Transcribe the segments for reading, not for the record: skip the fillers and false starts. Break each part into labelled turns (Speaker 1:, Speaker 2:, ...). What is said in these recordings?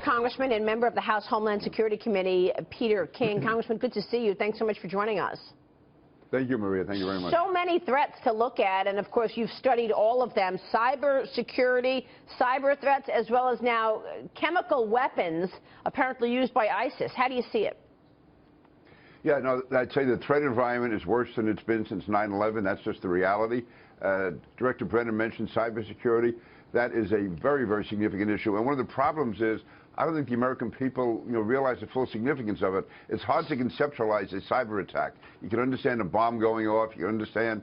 Speaker 1: Congressman and member of the House Homeland Security Committee, Peter King. Congressman, good to see you. Thanks so much for joining us.
Speaker 2: Thank you, Maria. Thank you very much.
Speaker 1: So many threats to look at, and of course you've studied all of them. Cyber security, cyber threats, as well as now chemical weapons apparently used by ISIS. How do you see it?
Speaker 2: Yeah, no, I'd say the threat environment is worse than it's been since 9/11. That's just the reality. Director Brennan mentioned cybersecurity. That is a very, very significant issue. And one of the problems is, I don't think the American people, realize the full significance of it. It's hard to conceptualize a cyber attack. You can understand a bomb going off. You can understand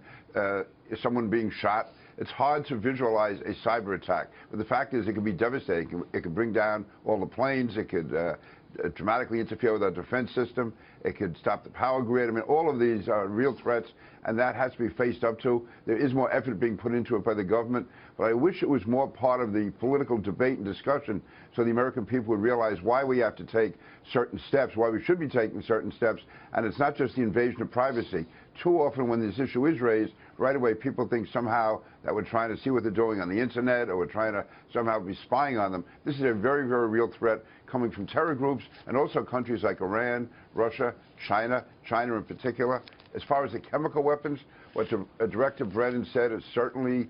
Speaker 2: someone being shot. It's hard to visualize a cyber attack. But the fact is, it can be devastating. It could bring down all the planes. It could dramatically interfere with our defense system. It could stop the power grid. I mean, all of these are real threats, and that has to be faced up to. There is more effort being put into it by the government, but I wish it was more part of the political debate and discussion so the American people would realize why we have to take certain steps, why we should be taking certain steps, and it's not just the invasion of privacy. Too often when this issue is raised, right away people think somehow that we're trying to see what they're doing on the internet or we're trying to somehow be spying on them. This is a very, very real threat coming from terror groups and also countries like Iran, Russia, China in particular. As far as the chemical weapons, what Director Brennan said is certainly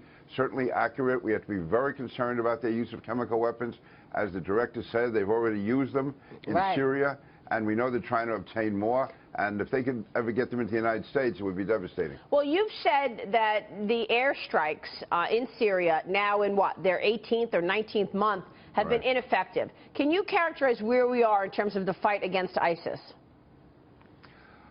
Speaker 2: accurate. We have to be very concerned about their use of chemical weapons. As the director said, they've already used them in Syria, and we know they're trying to obtain more. And if they could ever get them into the United States, it would be devastating.
Speaker 1: Well, you've said that the airstrikes in Syria, now in what, their 18th or 19th month, have been ineffective. Can you characterize where we are in terms of the fight against ISIS?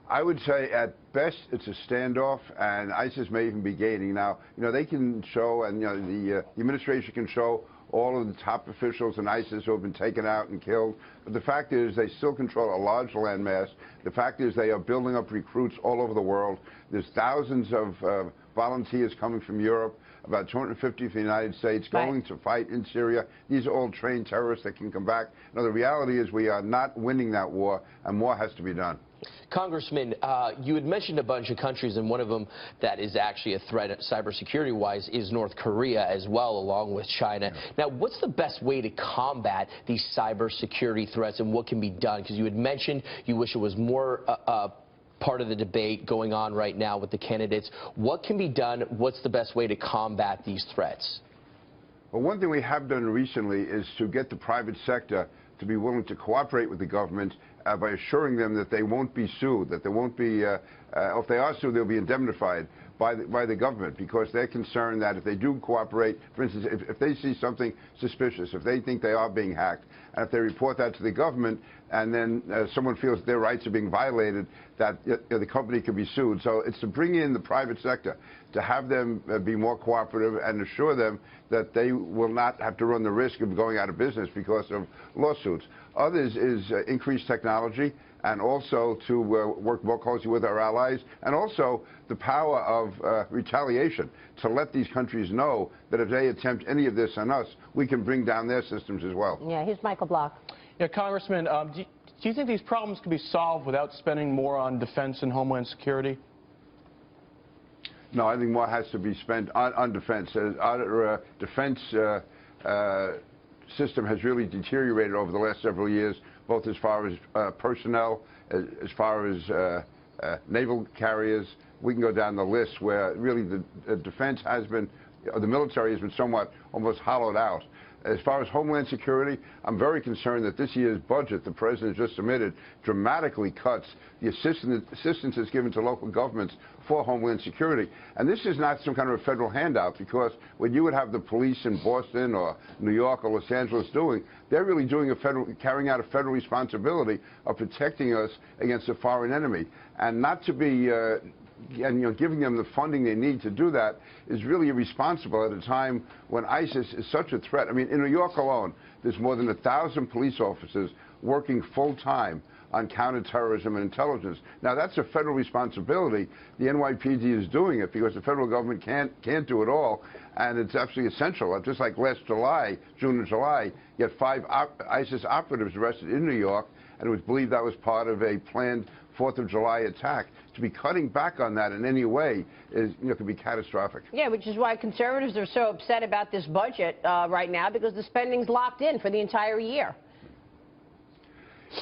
Speaker 2: I would say at best it's a standoff, and ISIS may even be gaining. Now, they can show, and the administration can show all of the top officials in ISIS who have been taken out and killed. But the fact is they still control a large landmass. The fact is they are building up recruits all over the world. There's thousands of volunteers coming from Europe, about 250 from the United States, going to fight in Syria. These are all trained terrorists that can come back. Now, the reality is we are not winning that war, and more has to be done.
Speaker 3: Congressman, you had mentioned a bunch of countries, and one of them that is actually a threat cybersecurity-wise is North Korea as well, along with China. Now, what's the best way to combat these cybersecurity threats, and what can be done? Because you had mentioned you wish it was more part of the debate going on right now with the candidates. What can be done? What's the best way to combat these threats?
Speaker 2: Well, one thing we have done recently is to get the private sector to be willing to cooperate with the government by assuring them that they won't be sued, that there won't be, if they are sued, they'll be indemnified by the government, because they're concerned that if they do cooperate, for instance, if they see something suspicious, if they think they are being hacked, and if they report that to the government, and then someone feels their rights are being violated, that the company could be sued. So it's to bring in the private sector, to have them be more cooperative and assure them that they will not have to run the risk of going out of business because of lawsuits. Others is increased technology, and also to work more closely with our allies, and also the power of retaliation, to let these countries know that if they attempt any of this on us, we can bring down their systems as well.
Speaker 1: Yeah, here's Michael Block.
Speaker 4: Yeah, Congressman, do you think these problems can be solved without spending more on defense and homeland security?
Speaker 2: No, I think more has to be spent on defense. Our defense system has really deteriorated over the last several years, both as far as personnel, as far as naval carriers. We can go down the list where really the defense has been, the military has been somewhat almost hollowed out. As far as homeland security, I'm very concerned that this year's budget the president just submitted dramatically cuts the assistance that's given to local governments for homeland security. And this is not some kind of a federal handout, because what you would have the police in Boston or New York or Los Angeles doing, they're really doing carrying out a federal responsibility of protecting us against a foreign enemy. And not to be giving them the funding they need to do that is really irresponsible at a time when ISIS is such a threat. I mean, in New York alone, there's more than 1,000 police officers working full-time on counterterrorism and intelligence. Now, that's a federal responsibility. The NYPD is doing it because the federal government can't do it all, and it's absolutely essential. Just like last July, June and July, you had 5 ISIS operatives arrested in New York, and it was believed that was part of a planned 4th of July attack. To be cutting back on that in any way is, could be catastrophic.
Speaker 1: Yeah, which is why conservatives are so upset about this budget right now, because the spending's locked in for the entire year.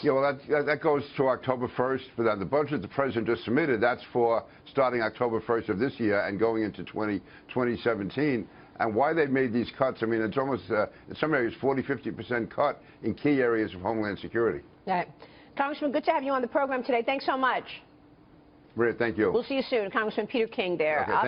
Speaker 2: Yeah, well, that goes to October 1st. But the budget the president just submitted, that's for starting October 1st of this year and going into 2017. And why they made these cuts, I mean, it's almost, in some areas, 40–50% cut in key areas of homeland security.
Speaker 1: All right. Congressman, good to have you on the program today. Thanks so much.
Speaker 2: Maria, thank you.
Speaker 1: We'll see you soon. Congressman Peter King there.
Speaker 2: Okay,